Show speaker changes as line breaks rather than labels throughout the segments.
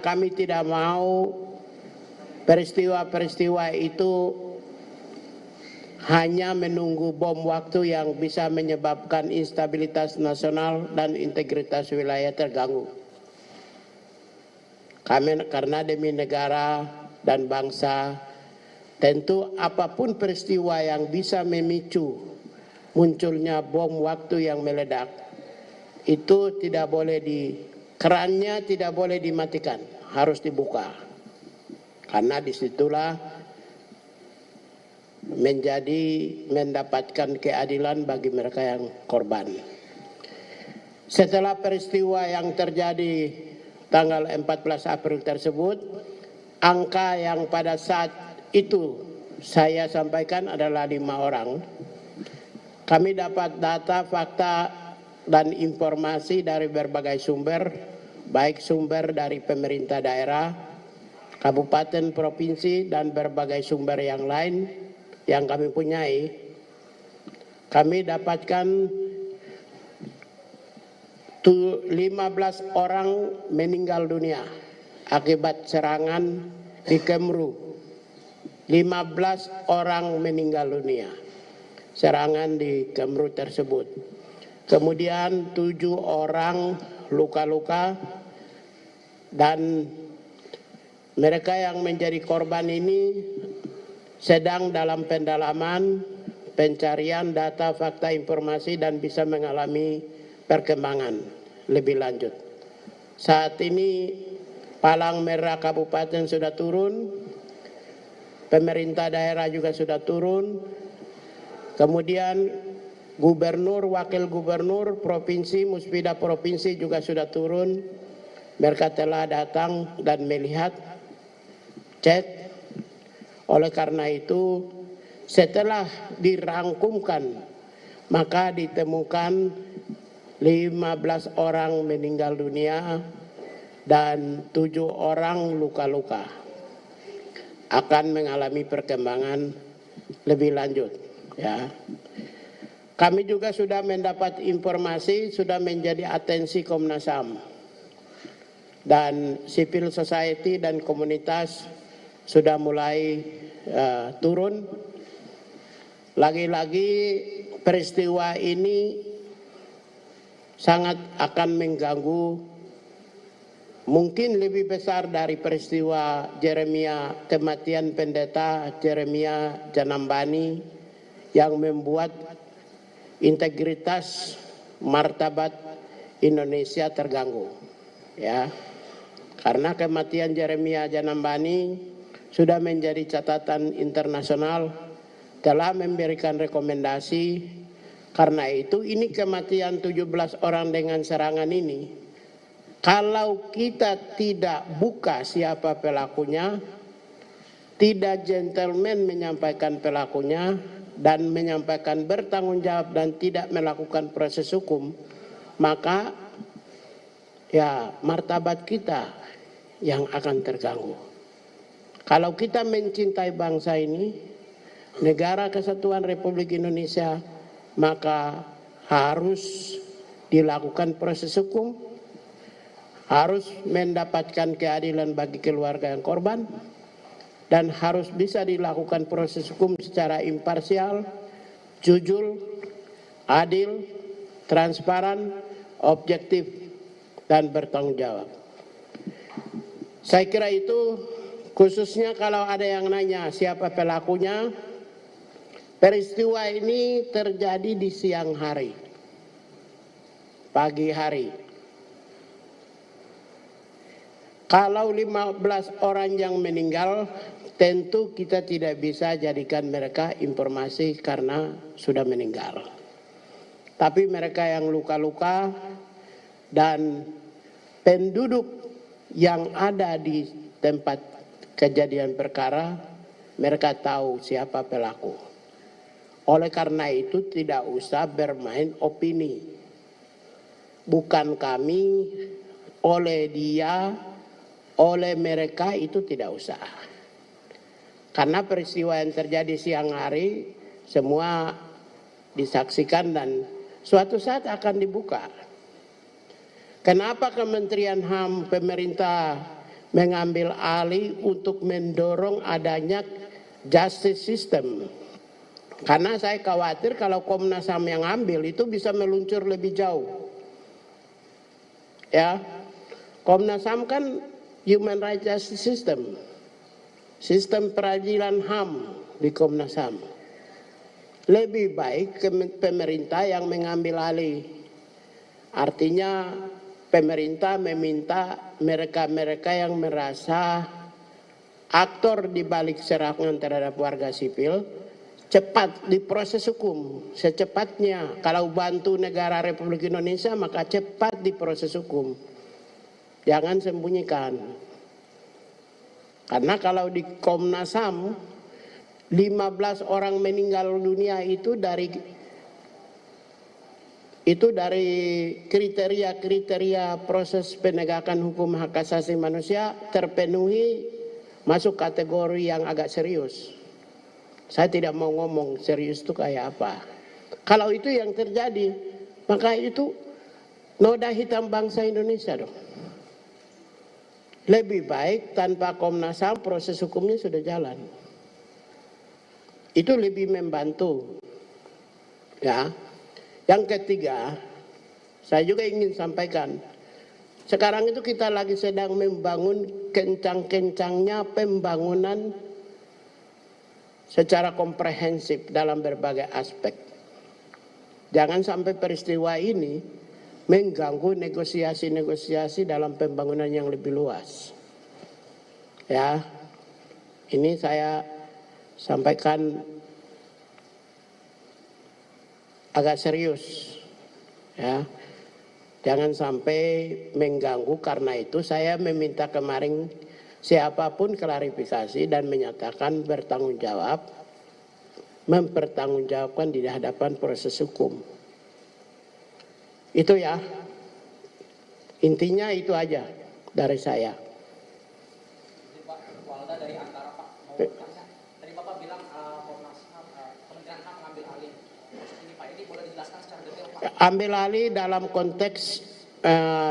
kami tidak mau peristiwa-peristiwa itu hanya menunggu bom waktu yang bisa menyebabkan instabilitas nasional dan integritas wilayah terganggu. Karena demi negara dan bangsa, tentu apapun peristiwa yang bisa memicu munculnya bom waktu yang meledak, itu tidak boleh kerannya tidak boleh dimatikan, harus dibuka. Karena disitulah mendapatkan keadilan bagi mereka yang korban. Setelah peristiwa yang terjadi tanggal 14 April tersebut, angka yang pada saat itu saya sampaikan adalah 5 orang. Kami dapat data, fakta, dan informasi dari berbagai sumber, baik sumber dari pemerintah daerah, kabupaten, provinsi, dan berbagai sumber yang lain yang kami punyai. Kami dapatkan 15 orang meninggal dunia akibat serangan di Kemru. 15 orang meninggal dunia serangan di Kemru tersebut. Kemudian 7 orang luka-luka, dan mereka yang menjadi korban ini sedang dalam pendalaman, pencarian data, fakta, informasi, dan bisa mengalami perkembangan lebih lanjut. Saat ini Palang Merah Kabupaten sudah turun, pemerintah daerah juga sudah turun, kemudian gubernur, wakil gubernur provinsi, Musbida provinsi juga sudah turun. Mereka telah datang dan melihat, cek. Oleh karena itu, setelah dirangkumkan, maka ditemukan 15 orang meninggal dunia dan 7 orang luka-luka. Akan mengalami perkembangan lebih lanjut, ya. Kami juga sudah mendapat informasi, sudah menjadi atensi Komnas HAM. Dan civil society dan komunitas sudah mulai turun. Lagi-lagi peristiwa ini sangat akan mengganggu, mungkin lebih besar dari peristiwa kematian pendeta Jeremia Janambani yang membuat integritas martabat Indonesia terganggu, ya. Karena kematian Jeremia Janambani sudah menjadi catatan internasional, telah memberikan rekomendasi. Karena itu ini kematian 17 orang dengan serangan ini, kalau kita tidak buka siapa pelakunya, tidak gentleman menyampaikan pelakunya, dan menyampaikan bertanggung jawab dan tidak melakukan proses hukum, maka ya martabat kita yang akan terganggu. Kalau kita mencintai bangsa ini, negara kesatuan Republik Indonesia, maka harus dilakukan proses hukum, harus mendapatkan keadilan bagi keluarga yang korban, dan harus bisa dilakukan proses hukum secara imparsial, jujur, adil, transparan, objektif, dan bertanggung jawab. Saya kira itu, khususnya kalau ada yang nanya siapa pelakunya. Peristiwa ini terjadi di siang hari, pagi hari. Kalau 15 orang yang meninggal, tentu kita tidak bisa jadikan mereka informasi karena sudah meninggal. Tapi mereka yang luka-luka dan penduduk yang ada di tempat kejadian perkara, mereka tahu siapa pelaku. Oleh karena itu tidak usah bermain opini. Bukan kami, oleh dia, oleh mereka, itu tidak usah. Karena peristiwa yang terjadi siang hari semua disaksikan dan suatu saat akan dibuka. Kenapa Kementerian HAM, pemerintah mengambil alih untuk mendorong adanya justice system. Karena saya khawatir kalau Komnas HAM yang ambil itu bisa meluncur lebih jauh. Ya, Komnas HAM kan human rights justice system, sistem peradilan HAM di Komnas HAM. Lebih baik pemerintah yang mengambil alih. Artinya pemerintah meminta mereka-mereka yang merasa aktor di balik serangan terhadap warga sipil cepat diproses hukum secepatnya. Kalau bantu negara Republik Indonesia maka cepat diproses hukum. Jangan sembunyikan. Karena kalau di Komnas HAM 15 orang meninggal dunia itu dari kriteria proses penegakan hukum hak asasi manusia terpenuhi, masuk kategori yang agak serius. Saya tidak mau ngomong serius itu kayak apa. Kalau itu yang terjadi, maka itu noda hitam bangsa Indonesia dong. Lebih baik tanpa Komnas HAM proses hukumnya sudah jalan. Itu lebih membantu. Ya. Yang ketiga, saya juga ingin sampaikan, sekarang itu kita lagi sedang membangun kencang-kencangnya pembangunan secara komprehensif dalam berbagai aspek. Jangan sampai peristiwa ini mengganggu negosiasi-negosiasi dalam pembangunan yang lebih luas. Ya, ini saya sampaikan agak serius, ya. Jangan sampai mengganggu. Karena itu saya meminta kemarin siapapun klarifikasi dan menyatakan bertanggung jawab, mempertanggungjawabkan di hadapan proses hukum. Itu ya, intinya itu aja dari saya.
Pak Walda dari Antara, Pak, mau tanya. Tadi Bapak bilang Komnas HAM, Kementerian HAM mengambil alih. Ini Pak, ini boleh dijelaskan secara detail Pak?
Ambil alih dalam konteks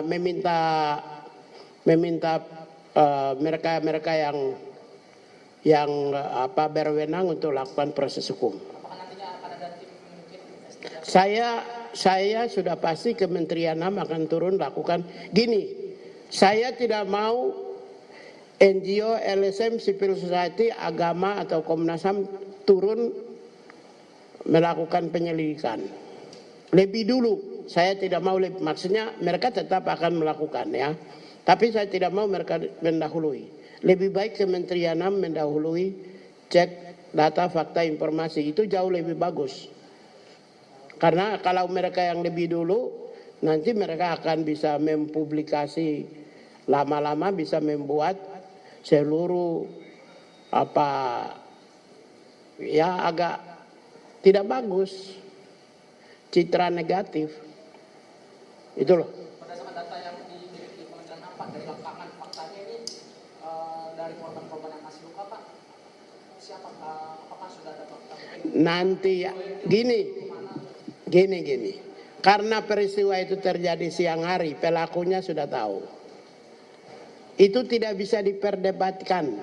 meminta mereka yang berwenang untuk lakukan proses hukum.
Apakah nantinya akan ada tim mungkin investigasi?
Saya sudah pasti Kementerian HAM akan turun lakukan. Gini, saya tidak mau NGO, LSM, civil society, agama atau Komnas HAM turun melakukan penyelidikan. Lebih dulu, saya tidak mau maksudnya mereka tetap akan melakukan ya. Tapi saya tidak mau mereka mendahului. Lebih baik Kementerian HAM mendahului, cek data, fakta, informasi, itu jauh lebih bagus. Karena kalau mereka yang lebih dulu, nanti mereka akan bisa mempublikasi, lama-lama bisa membuat seluruh agak tidak bagus, citra negatif. Itu loh.
Berdasarkan data yang dimiliki Kementerian HAM, Pak, dari lapangan faktanya ini dari korban-korban yang masih luka, Pak, siapa? Apakah sudah ada fakta?
Nanti gini. Karena peristiwa itu terjadi siang hari, pelakunya sudah tahu. Itu tidak bisa diperdebatkan.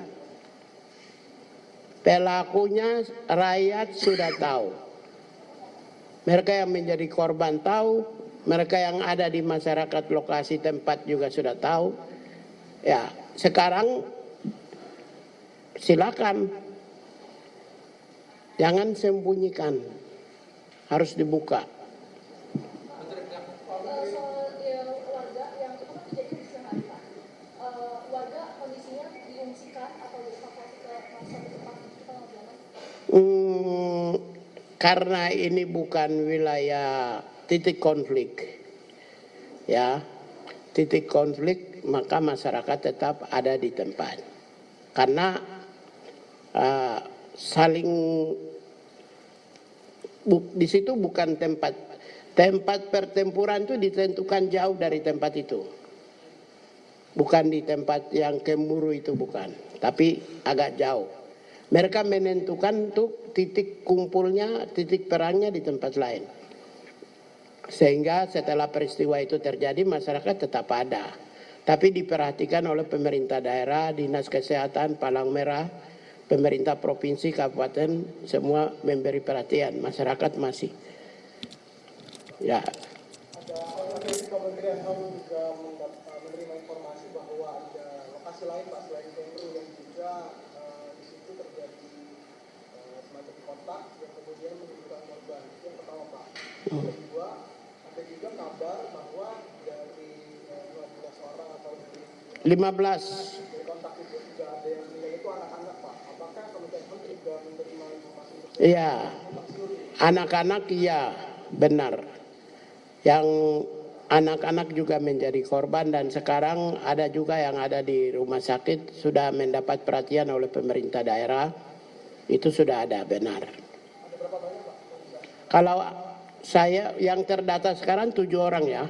Pelakunya rakyat sudah tahu. Mereka yang menjadi korban tahu, mereka yang ada di masyarakat lokasi tempat juga sudah tahu. Ya, sekarang silakan. Jangan sembunyikan. Harus dibuka. Karena ini bukan wilayah titik konflik, ya, titik konflik, maka masyarakat tetap ada di tempat. Karena di situ bukan tempat pertempuran itu ditentukan jauh dari tempat itu. Bukan di tempat yang Kemburu itu, bukan, tapi agak jauh. Mereka menentukan tuh titik kumpulnya, titik perangnya di tempat lain. Sehingga setelah peristiwa itu terjadi, masyarakat tetap ada. Tapi diperhatikan oleh pemerintah daerah, Dinas Kesehatan, Palang Merah, pemerintah provinsi, kabupaten, semua memberi perhatian, masyarakat masih. Ya.
Ada Kementerian HAM juga menerima informasi bahwa ada lokasi lain Pak selain Kemru yang juga di situ terjadi semacam kontak yang kemudian menimbulkan korban. Itu yang pertama Pak. Yang kedua, ada juga kabar bahwa dari 15 orang atau dari
15.
kontak itu juga ada yang meninggal itu anak-anak Pak. Apakah Kementerian HAM juga menerima informasi tersebut?
Iya, anak-anak iya, benar. Yang anak-anak juga menjadi korban dan sekarang ada juga yang ada di rumah sakit sudah mendapat perhatian oleh pemerintah daerah. Itu sudah ada, benar. Kalau saya yang terdata sekarang 7 orang ya.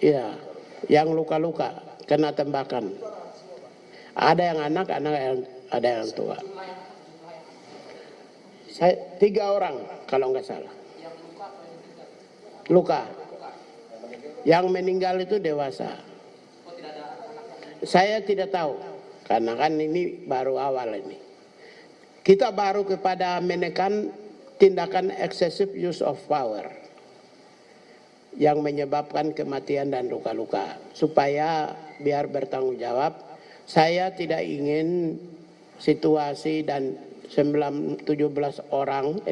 Iya, yang luka-luka kena tembakan. Ada yang anak, ada yang tua. Saya 3 orang kalau nggak salah. Luka. Yang meninggal itu dewasa. Saya tidak tahu karena kan ini baru awal ini. Kita baru kepada menekan tindakan excessive use of power yang menyebabkan kematian dan luka-luka supaya biar bertanggung jawab. Saya tidak ingin situasi dan 15 orang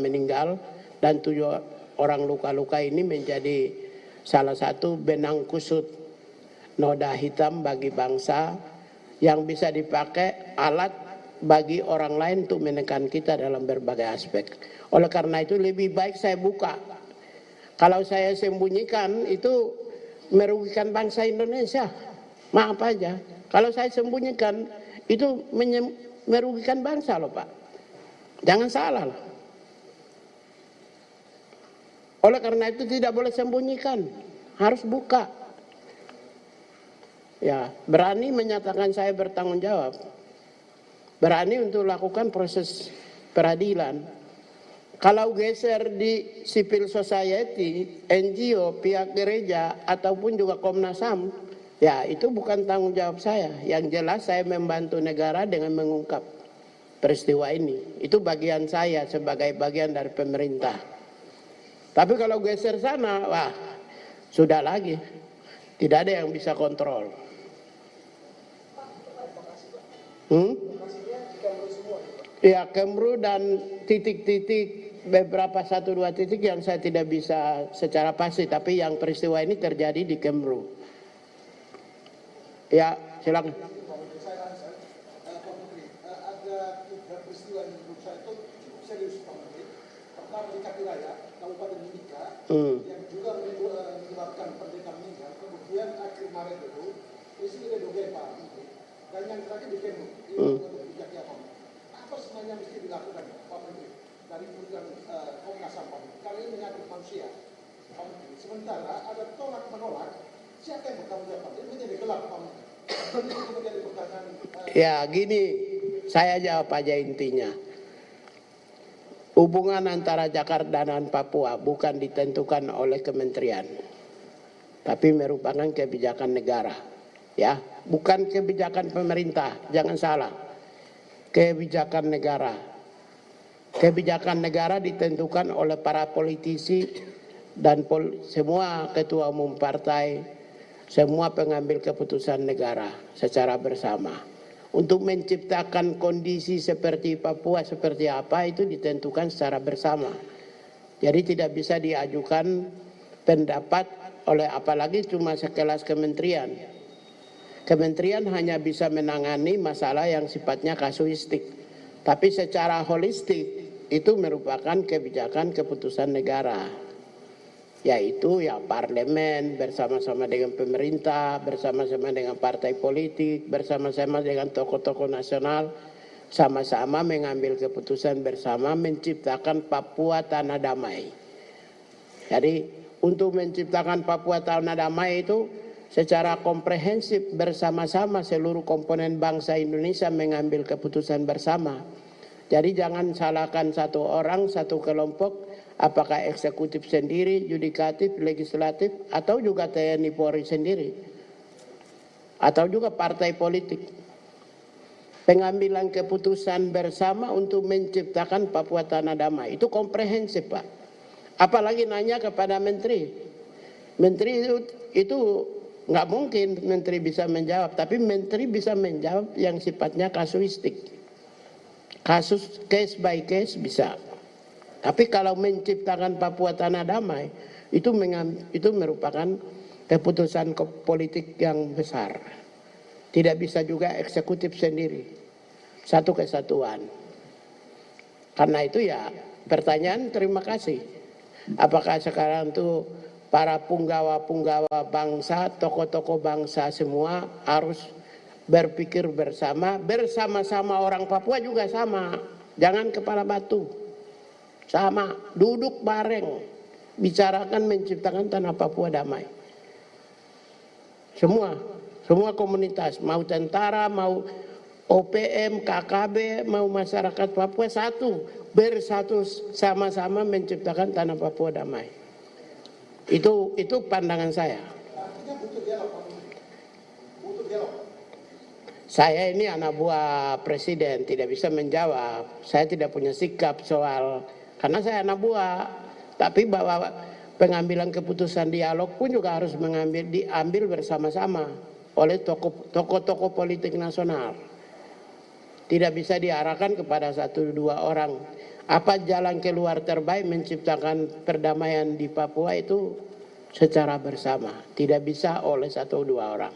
meninggal dan 7 orang luka-luka ini menjadi salah satu benang kusut noda hitam bagi bangsa yang bisa dipakai alat bagi orang lain untuk menekan kita dalam berbagai aspek. Oleh karena itu lebih baik saya buka. Kalau saya sembunyikan itu merugikan bangsa Indonesia. Maaf aja. Kalau saya sembunyikan itu merugikan bangsa loh Pak. Jangan salah loh. Oleh karena itu tidak boleh sembunyikan, harus buka. Ya, berani menyatakan saya bertanggung jawab. Berani untuk lakukan proses peradilan. Kalau geser di civil society, NGO, pihak gereja ataupun juga Komnas HAM, ya itu bukan tanggung jawab saya. Yang jelas saya membantu negara dengan mengungkap peristiwa ini. Itu bagian saya sebagai bagian dari pemerintah. Tapi kalau geser sana, wah sudah lagi. Tidak ada yang bisa kontrol. Ya, Kemru dan titik-titik beberapa 1-2 titik yang saya tidak bisa secara pasti. Tapi yang peristiwa ini terjadi di Kemru. Ya, silakan.
Ada 3 peristiwa yang menurut saya itu cukup serius Pak Menteri. Pertama di Kapiraya, Kabupaten Mimika, yang juga menyebabkan pendeta meninggal. Kemudian akhir Maret itu, Presiden Dogen Pak Menteri. Dan yang terakhir di Kemru, di Jakarta. Apa sebenarnya mesti dilakukan Pak Menteri dari program Komnas HAM Pak Menteri? Kali ini menyangkut manusia Pak Menteri. Sementara ada tolak menolak, siapa yang bertanggung jawab? Ini menjadi gelap Pak Menteri. Ini menjadi pertanyaan.
Ya gini, saya jawab aja intinya. Hubungan antara Jakarta dan Papua bukan ditentukan oleh kementerian, tapi merupakan kebijakan negara. Ya, bukan kebijakan pemerintah, jangan salah. Kebijakan negara. Kebijakan negara ditentukan oleh para politisi dan semua ketua umum partai, semua pengambil keputusan negara secara bersama. Untuk menciptakan kondisi seperti Papua seperti apa itu ditentukan secara bersama. Jadi tidak bisa diajukan pendapat oleh apalagi cuma sekelas kementerian. Kementerian hanya bisa menangani masalah yang sifatnya kasuistik. Tapi secara holistik itu merupakan kebijakan keputusan negara. Yaitu ya parlemen bersama-sama dengan pemerintah, bersama-sama dengan partai politik, bersama-sama dengan tokoh-tokoh nasional, sama-sama mengambil keputusan bersama menciptakan Papua tanah damai. Jadi untuk menciptakan Papua tanah damai itu secara komprehensif bersama-sama seluruh komponen bangsa Indonesia mengambil keputusan bersama. Jadi jangan salahkan satu orang, satu kelompok apakah eksekutif sendiri, yudikatif, legislatif, atau juga TNI Polri sendiri, atau juga partai politik. Pengambilan keputusan bersama untuk menciptakan Papua Tanah Damai itu komprehensif, Pak. Apalagi nanya kepada menteri. Menteri itu nggak mungkin menteri bisa menjawab, tapi menteri bisa menjawab yang sifatnya kasuistik. Kasus case by case bisa. Tapi kalau menciptakan Papua Tanah Damai itu merupakan keputusan politik yang besar. Tidak bisa juga eksekutif sendiri. Satu kesatuan. Karena itu ya pertanyaan terima kasih. Apakah sekarang tuh para punggawa-punggawa bangsa, tokoh-tokoh bangsa semua harus berpikir bersama-sama orang Papua juga sama. Jangan kepala batu. Sama, duduk bareng, bicarakan menciptakan tanah Papua damai. Semua komunitas, mau tentara, mau OPM, KKB, mau masyarakat Papua bersatu sama-sama menciptakan tanah Papua damai. Itu pandangan saya. Saya ini anak buah presiden, tidak bisa menjawab. Saya tidak punya sikap soal, karena saya anak buah. Tapi bahwa pengambilan keputusan dialog pun juga harus diambil bersama-sama oleh tokoh-tokoh politik nasional. Tidak bisa diarahkan kepada 1-2 orang. Apa jalan keluar terbaik menciptakan perdamaian di Papua itu secara bersama. Tidak bisa oleh 1-2 orang.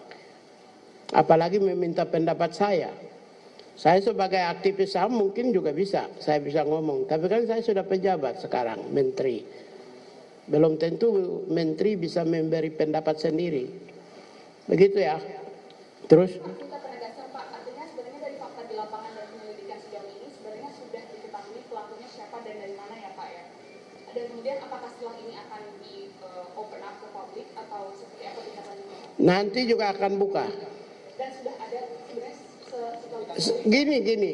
Apalagi meminta pendapat saya. Saya sebagai aktivis HAM mungkin juga bisa. Saya bisa ngomong. Tapi kan saya sudah pejabat sekarang, menteri. Belum tentu menteri bisa memberi pendapat sendiri. Begitu ya. Terus?
Kita penegasan Pak, artinya sebenarnya dari fakta di lapangan dan penyelidikan sejauh ini sebenarnya sudah diketahui pelakunya siapa dan dari mana ya Pak ya. Dan kemudian apakah setelah ini akan di open up ke publik atau seperti apa tindakannya?
Nanti juga akan buka.
Dan sudah ada sebenarnya
Gini,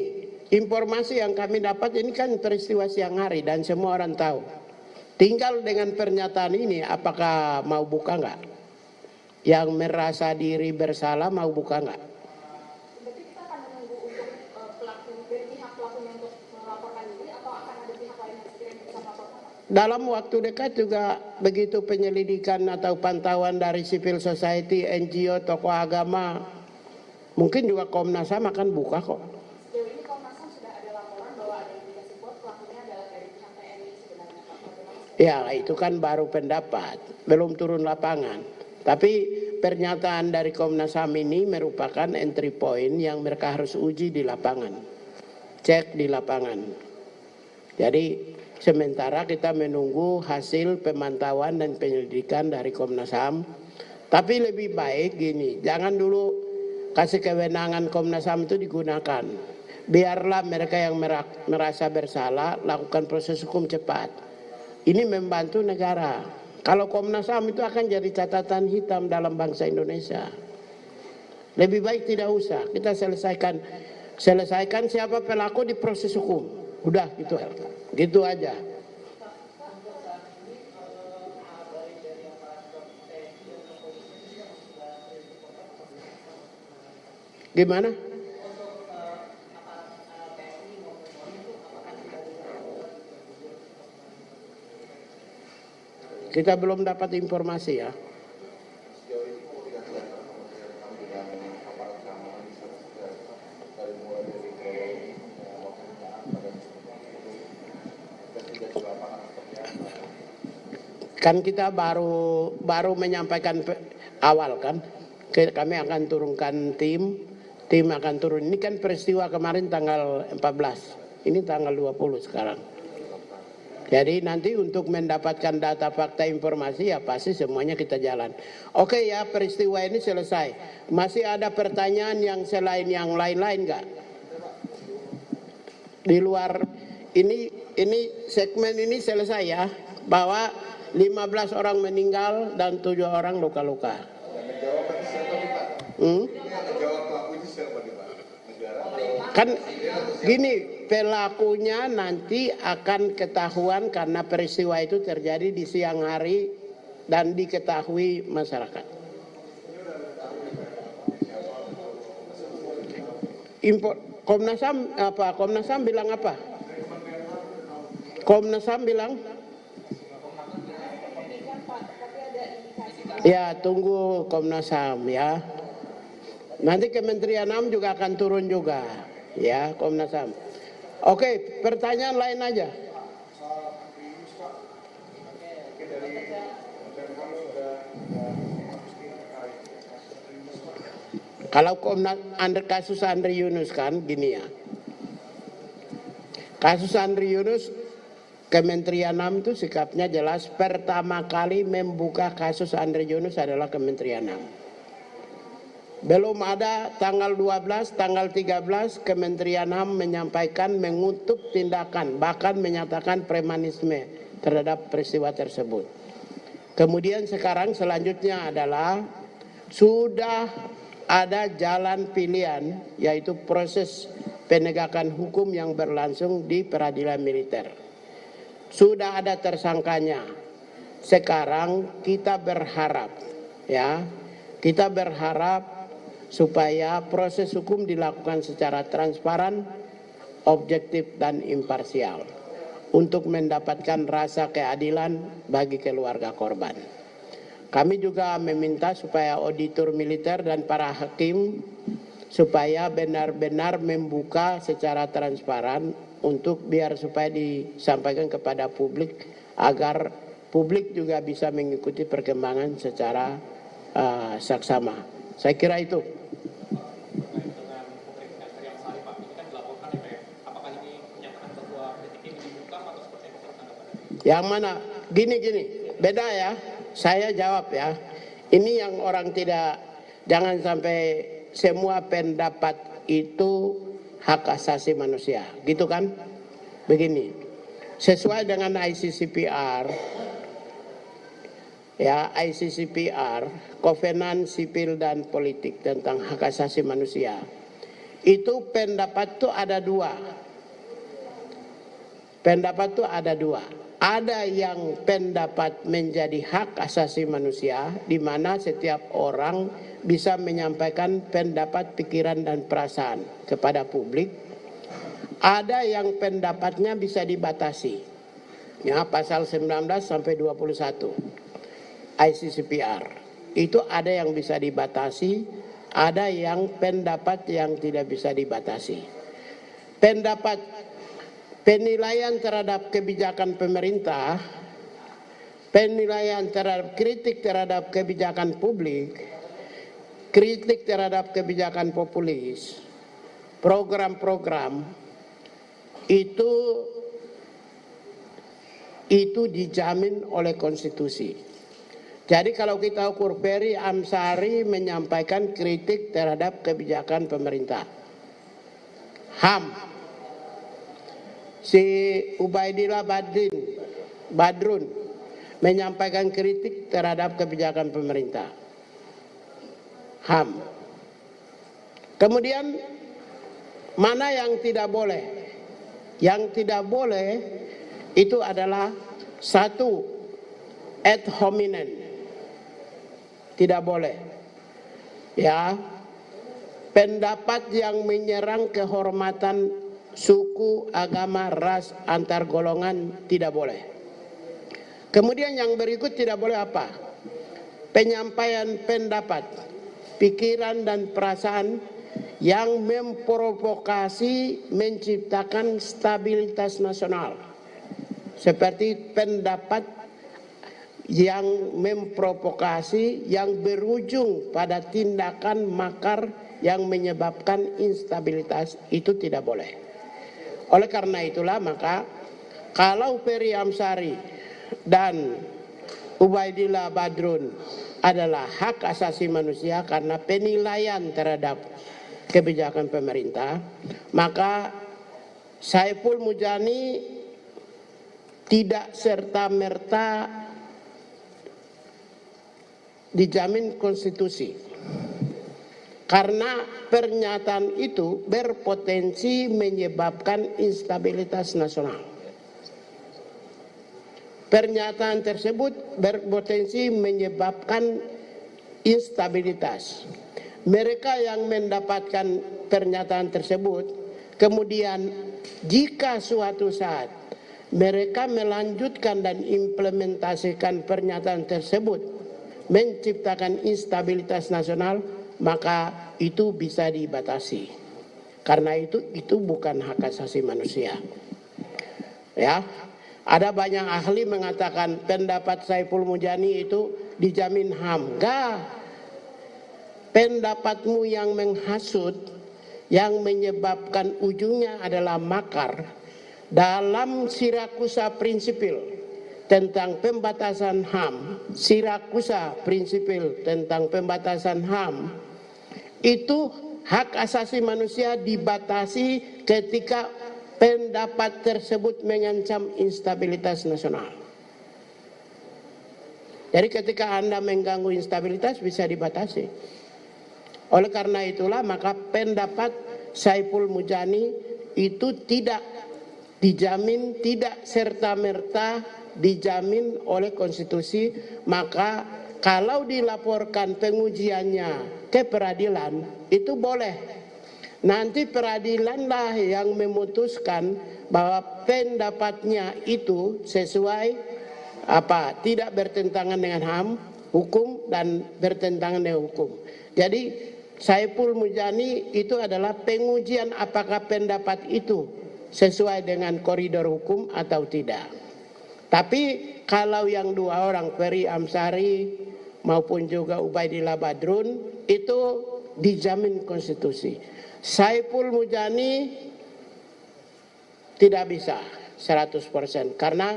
informasi yang kami dapat ini kan peristiwa siang hari dan semua orang tahu. Tinggal dengan pernyataan ini apakah mau buka nggak? Yang merasa diri bersalah mau buka nggak?
Berarti kita akan menunggu untuk pelaku dari pihak pelakunya untuk melaporkan diri atau akan ada pihak lain yang sekiranya bisa melaporkan?
Dalam waktu dekat juga begitu penyelidikan atau pantauan dari civil society, NGO, tokoh agama, mungkin juga Komnas HAM akan buka kok.
Sejauh ini Komnas HAM sudah ada laporan bahwa ada indikasi kuat pelakunya adalah dari pihak TNI sebenarnya Pak.
Ya itu kan baru pendapat, belum turun lapangan. Tapi pernyataan dari Komnas HAM ini merupakan entry point yang mereka harus uji di lapangan. Cek di lapangan. Jadi sementara kita menunggu hasil pemantauan dan penyelidikan dari Komnas HAM. Tapi lebih baik gini, jangan dulu kasih kewenangan Komnas HAM itu digunakan. Biarlah mereka yang merasa bersalah lakukan proses hukum cepat. Ini membantu negara. Kalau Komnas HAM itu akan jadi catatan hitam dalam bangsa Indonesia. Lebih baik tidak usah. Kita selesaikan siapa pelaku di proses hukum. Udah gitu aja. Gimana? Kita belum dapat informasi ya. Kan kita baru menyampaikan awal kan. Kami akan turunkan tim akan turun. Ini kan peristiwa kemarin tanggal 14. Ini tanggal 20 sekarang. Jadi nanti untuk mendapatkan data fakta informasi ya pasti semuanya kita jalan. Oke ya, peristiwa ini selesai. Masih ada pertanyaan yang selain yang lain-lain nggak? Di luar ini segmen ini selesai ya. Bahwa 15 orang meninggal dan 7 orang luka-luka. Kan gini, pelakunya nanti akan ketahuan karena peristiwa itu terjadi di siang hari dan diketahui masyarakat. Komnas HAM bilang apa? Komnas HAM bilang? Ya, tunggu Komnas HAM ya. Nanti Kementerian HAM juga akan turun juga, ya Komnas HAM. Oke, pertanyaan lain aja. Kalau kasus Andri Yunus kan gini ya. Kasus Andri Yunus, Kementerian HAM itu sikapnya jelas. Pertama kali membuka kasus Andri Yunus adalah Kementerian HAM. Belum ada tanggal 12, tanggal 13 Kementerian HAM menyampaikan mengutuk tindakan, bahkan menyatakan premanisme terhadap peristiwa tersebut. Kemudian sekarang selanjutnya adalah sudah ada jalan pilihan, yaitu proses penegakan hukum yang berlangsung di peradilan militer. Sudah ada tersangkanya. Sekarang kita berharap, ya, kita berharap supaya proses hukum dilakukan secara transparan, objektif dan imparsial untuk mendapatkan rasa keadilan bagi keluarga korban. Kami juga meminta supaya auditor militer dan para hakim supaya benar-benar membuka secara transparan untuk biar supaya disampaikan kepada publik agar publik juga bisa mengikuti perkembangan secara saksama. Saya kira itu. Yang mana? Gini, beda ya. Saya jawab ya. Ini yang orang tidak, jangan sampai semua pendapat itu hak asasi manusia, gitu kan? Begini, sesuai dengan ICCPR, ya ICCPR, Kovenan Sipil dan Politik tentang hak asasi manusia, itu pendapat tuh ada dua. Pendapat tuh ada dua. Ada yang pendapat menjadi hak asasi manusia, di mana setiap orang bisa menyampaikan pendapat, pikiran, dan perasaan kepada publik. Ada yang pendapatnya bisa dibatasi. Ya, pasal 19 sampai 21 ICCPR. Itu ada yang bisa dibatasi, ada yang pendapat yang tidak bisa dibatasi. Penilaian terhadap kebijakan pemerintah, penilaian terhadap kritik terhadap kebijakan publik, kritik terhadap kebijakan populis, program-program itu dijamin oleh konstitusi. Jadi kalau kita ukur Ferry Amsari menyampaikan kritik terhadap kebijakan pemerintah, HAM, si Ubaidillah Badrun menyampaikan kritik terhadap kebijakan pemerintah, HAM. Kemudian mana yang tidak boleh? Yang tidak boleh itu adalah satu, ad hominem, tidak boleh. Ya, pendapat yang menyerang kehormatan suku, agama, ras, antar golongan tidak boleh. Kemudian yang berikut tidak boleh apa? Penyampaian pendapat, pikiran dan perasaan yang memprovokasi menciptakan stabilitas nasional. Seperti pendapat yang memprovokasi yang berujung pada tindakan makar yang menyebabkan instabilitas, itu tidak boleh. Oleh karena itulah maka kalau Ferry Amsari dan Ubaidillah Badrun adalah hak asasi manusia karena penilaian terhadap kebijakan pemerintah, maka Saiful Mujani tidak serta-merta dijamin konstitusi. Karena pernyataan itu berpotensi menyebabkan instabilitas nasional. Pernyataan tersebut berpotensi menyebabkan instabilitas. Mereka yang mendapatkan pernyataan tersebut, kemudian jika suatu saat mereka melanjutkan dan implementasikan pernyataan tersebut, menciptakan instabilitas nasional, maka itu bisa dibatasi. Karena itu bukan hak asasi manusia. Ya, ada banyak ahli mengatakan pendapat Saiful Mujani itu dijamin HAM. Enggak. Pendapatmu yang menghasut, yang menyebabkan ujungnya adalah makar, dalam Sirakusa Prinsipil tentang pembatasan HAM, Sirakusa Prinsipil tentang pembatasan HAM, itu hak asasi manusia dibatasi ketika pendapat tersebut mengancam instabilitas nasional. Jadi ketika Anda mengganggu instabilitas bisa dibatasi. Oleh karena itulah maka pendapat Saiful Mujani itu tidak dijamin, tidak serta-merta dijamin oleh konstitusi. Maka kalau dilaporkan pengujiannya ke peradilan itu boleh. Nanti peradilanlah yang memutuskan bahwa pendapatnya itu sesuai tidak bertentangan dengan HAM, hukum, dan bertentangan dengan hukum. Jadi Saiful Mujani itu adalah pengujian apakah pendapat itu sesuai dengan koridor hukum atau tidak. Tapi kalau yang dua orang, Ferry Amsari maupun juga Ubaidillah Badrun, itu dijamin konstitusi. Saiful Mujani tidak bisa 100% karena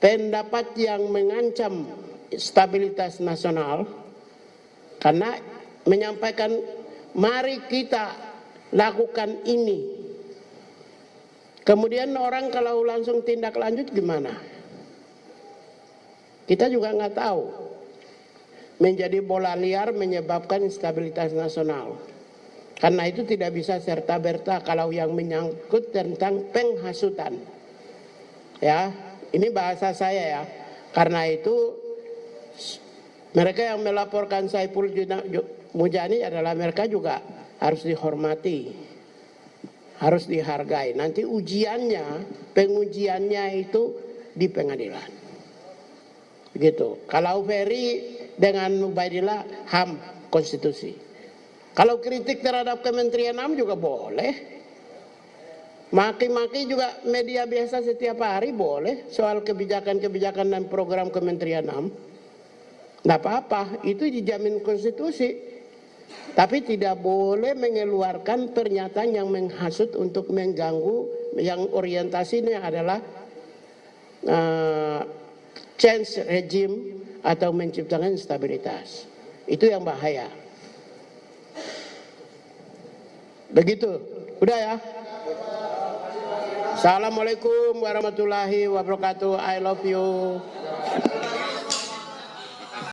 pendapat yang mengancam stabilitas nasional, karena menyampaikan mari kita lakukan ini. Kemudian orang kalau langsung tindak lanjut gimana? Kita juga nggak tahu. Menjadi bola liar menyebabkan instabilitas nasional. Karena itu tidak bisa serta-merta kalau yang menyangkut tentang penghasutan. Ya, ini bahasa saya ya. Karena itu mereka yang melaporkan Saiful Mujani adalah mereka juga harus dihormati, harus dihargai. Nanti ujiannya, pengujiannya itu di pengadilan. Begitu. Kalau Ferry dengan Ubaidillah HAM konstitusi. Kalau kritik terhadap Kementerian HAM juga boleh. Maki-maki juga media biasa setiap hari boleh soal kebijakan-kebijakan dan program Kementerian HAM. Tidak apa-apa, itu dijamin konstitusi. Tapi tidak boleh mengeluarkan pernyataan yang menghasut untuk mengganggu, yang orientasinya adalah change regime atau menciptakan stabilitas. Itu yang bahaya. Begitu, udah ya. Assalamualaikum warahmatullahi wabarakatuh. I love you.